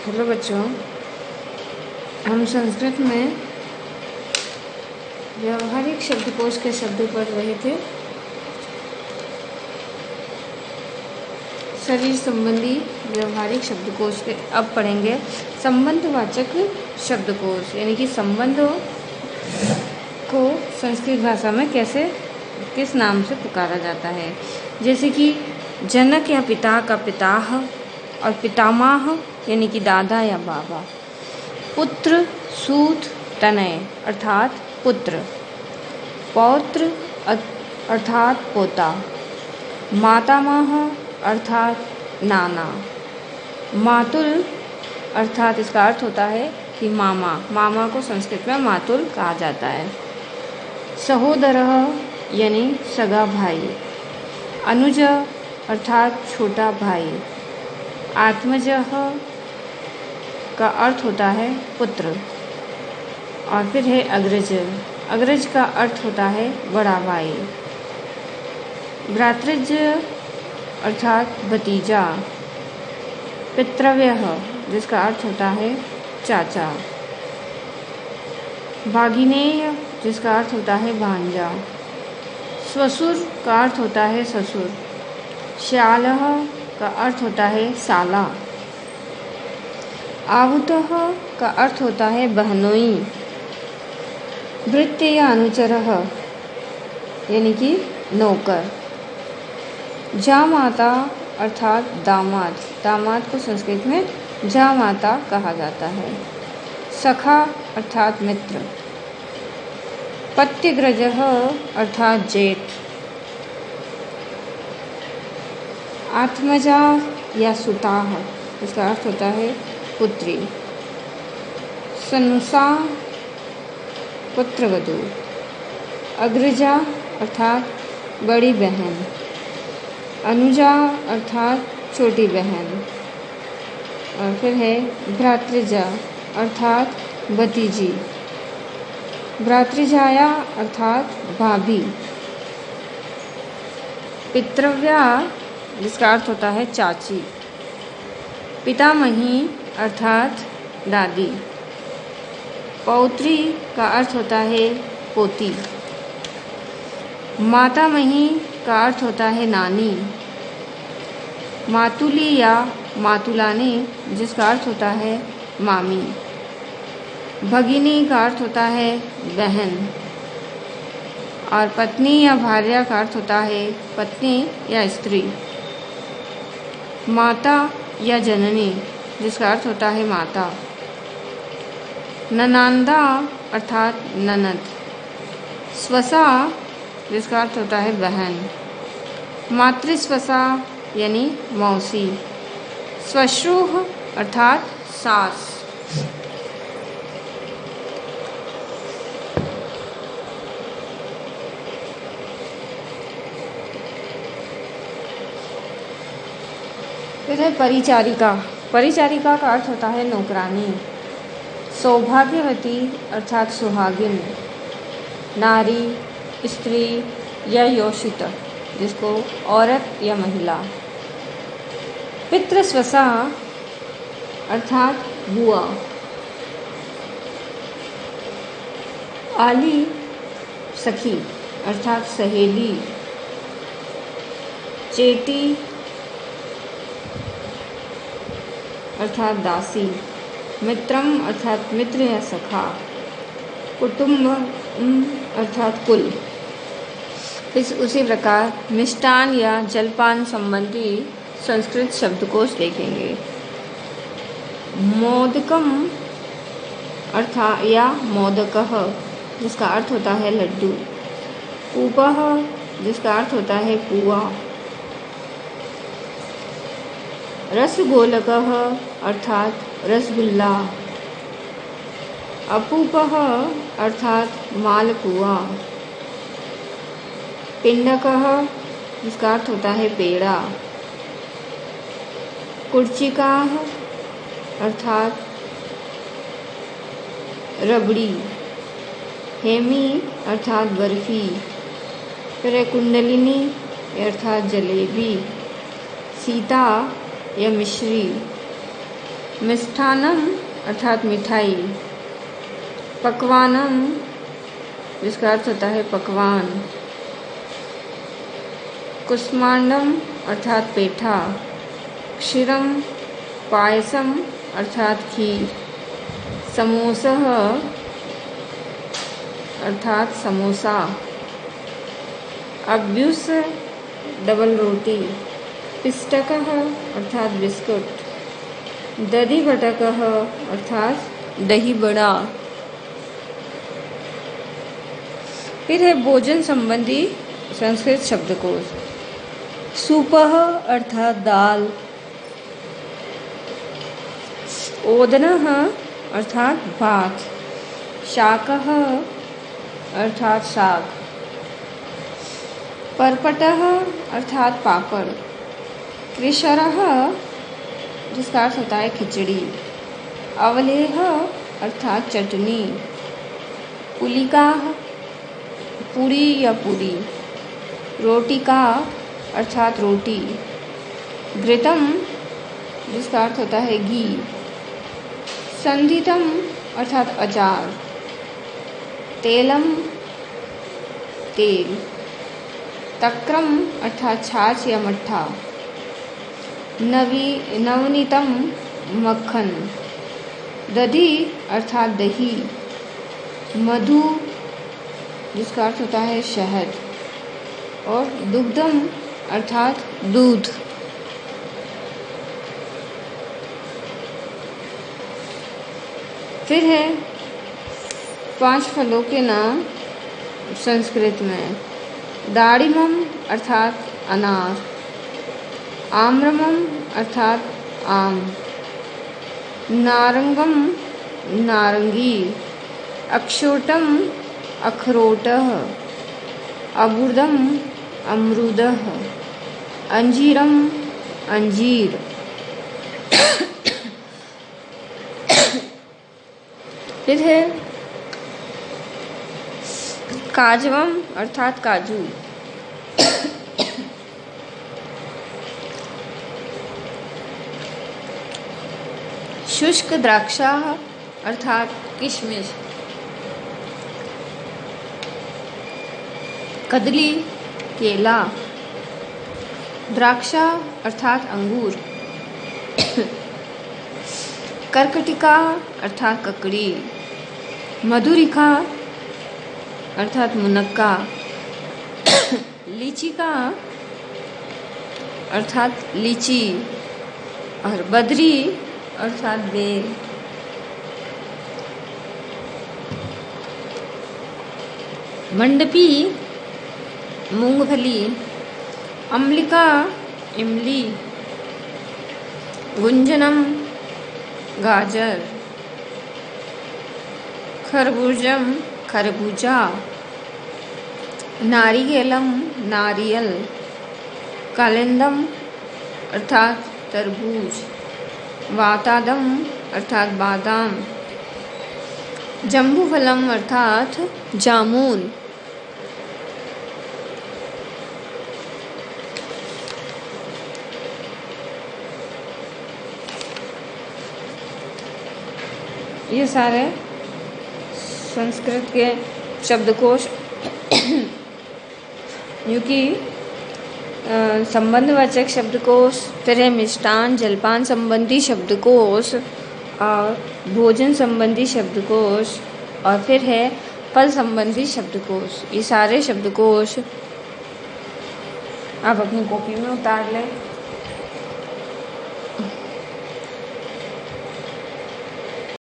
Hello बच्चों, हम संस्कृत में व्यावहारिक शब्दकोश के शब्द पढ़ रहे थे। शरीर संबंधी व्यावहारिक शब्दकोश के अब पढ़ेंगे संबंधवाचक शब्दकोश, यानी कि संबंधों को संस्कृत भाषा में कैसे किस नाम से पुकारा जाता है। जैसे कि जनक या पिता का पिताह और पितामह यानी कि दादा या बाबा। पुत्र, सूत, तनय अर्थात पुत्र। पौत्र अर्थात पोता। मातामह अर्थात नाना। मातुल अर्थात इसका अर्थ होता है कि मामा। मामा को संस्कृत में मातुल कहा जाता है। सहोदरः यानी सगा भाई। अनुज अर्थात छोटा भाई। आत्मजः का अर्थ होता है पुत्र। और फिर है अग्रज। अग्रज का अर्थ होता है बड़ा भाई। भ्रातृज अर्थात भतीजा। पितृव्यः जिसका अर्थ होता है चाचा। भागिनेय जिसका अर्थ होता है भांजा। स्वसुर का अर्थ होता है ससुर। श्यालः का अर्थ होता है साला। आहुतः का अर्थ होता है बहनोई। भृत्य या अनुचरः यानी कि नौकर। जामाता अर्थात दामाद। दामाद को संस्कृत में जामाता कहा जाता है। सखा अर्थात मित्र। पत्यग्रजः अर्थात जेठ। आत्मजा या सुताः इसका अर्थ होता है पुत्री। सनुषा पुत्रवधू। अग्रजा अर्थात बड़ी बहन। अनुजा अर्थात छोटी बहन। और फिर है भ्रातृजा अर्थात भतीजी। भ्रातृजाया अर्थात भाभी। पितृव्या जिसका अर्थ होता है चाची। पितामही अर्थात दादी। पौत्री का अर्थ होता है पोती। मातामही का अर्थ होता है नानी। मातुली या मातुलानी जिसका अर्थ होता है मामी। भगिनी का अर्थ होता है बहन। और पत्नी या भार्या का अर्थ होता है पत्नी या स्त्री। माता या जननी जिसका अर्थ होता है माता। ननांदा अर्थात ननद। स्वसा जिसका अर्थ होता है बहन। मातृस्वसा यानी मौसी। श्वश्रूः अर्थात सास। फिर है परिचारिका। परिचारिका का अर्थ होता है नौकरानी। सौभाग्यवती अर्थात सुहागिन। नारी, स्त्री या योषित जिसको औरत या महिला। पितृस्वसा अर्थात बुआ। आली सखी अर्थात सहेली। चेटी अर्थात दासी। मित्रम अर्थात मित्र या सखा। कुटुंब अर्थात कुल। उसी प्रकार मिष्टान या जलपान संबंधी संस्कृत शब्दकोश देखेंगे। मोदकम अर्थात या मोदकः जिसका अर्थ होता है लड्डू। पूपः जिसका अर्थ होता है पुआ। रसगोलकः अर्थात रसगुल्ला। अपूपः अर्थात मालपुआ। पिंडकः जिसका अर्थ होता है पेड़ा। कुर्चिकाः अर्थात रबड़ी। हेमी अर्थात बर्फी। फिर कुंडलिनी अर्थात जलेबी। सीता या मिश्री। मिष्ठानम अर्थात मिठाई, पकवानम जिसका अर्थ होता है पकवान, कुष्मांडम अर्थात पेठा, क्षीरम पायसम अर्थात खीर, समोसः अर्थात समोसा, अब्यूस डबल रोटी, पिष्टकः अर्थात बिस्कुट, दही बटकः अर्थात दही बड़ा। फिर है भोजन संबंधी संस्कृत शब्दकोश। सूपः अर्थात दाल, ओदनः अर्थात भात, शाकः अर्थात साग, परपटः अर्थात पापड़, कृशरः जिसका अर्थ होता है खिचड़ी, अवलेह अर्थात चटनी, पुलिका पूरी या पूरी, रोटिका अर्थात रोटी, घृतम जिसका अर्थ होता है घी, संधितम अर्थात अचार, तेलम तेल, तक्रम अर्थात छाछ या मट्ठा, नवनीतम मक्खन, दधी अर्थात दही, मधु जिसका अर्थ होता है शहद, और दुग्धम अर्थात दूध। फिर है 5 फलों के नाम संस्कृत में। दाड़िमम अर्थात अनार, आम्रमम अर्थात आम, नारंगम नारंगी, अक्षोटम अखरोटः, अबुर्दम अमरूदः, अंजीरम अंजीर। फिर है काजवम अर्थात काजू, शुष्क द्राक्षा अर्थात किशमिश, कदली केला, द्राक्षा अर्थात अंगूर, कर्कटिका अर्थात ककड़ी, मधुरिका अर्थात मुनक्का, लीचिका अर्थात लीची, और बदरी अर्थात बेर। मंडपी मूंगफली, अम्लिका इमली, गुंजनम गाजर, खरबूजम खरबूजा, नारिकेलम नारियल, कालिंदम अर्थात तरबूज, वातादम अर्थात बादाम, जम्बूफलम अर्थात जामुन। ये सारे संस्कृत के शब्दकोश क्योंकि संबंधवाचक शब्दकोश, फिर है मिष्टान जलपान संबंधी शब्दकोश, और भोजन संबंधी शब्दकोश, और फिर है फल संबंधी शब्दकोश। ये सारे शब्दकोश आप अपनी कॉपी में उतार लें।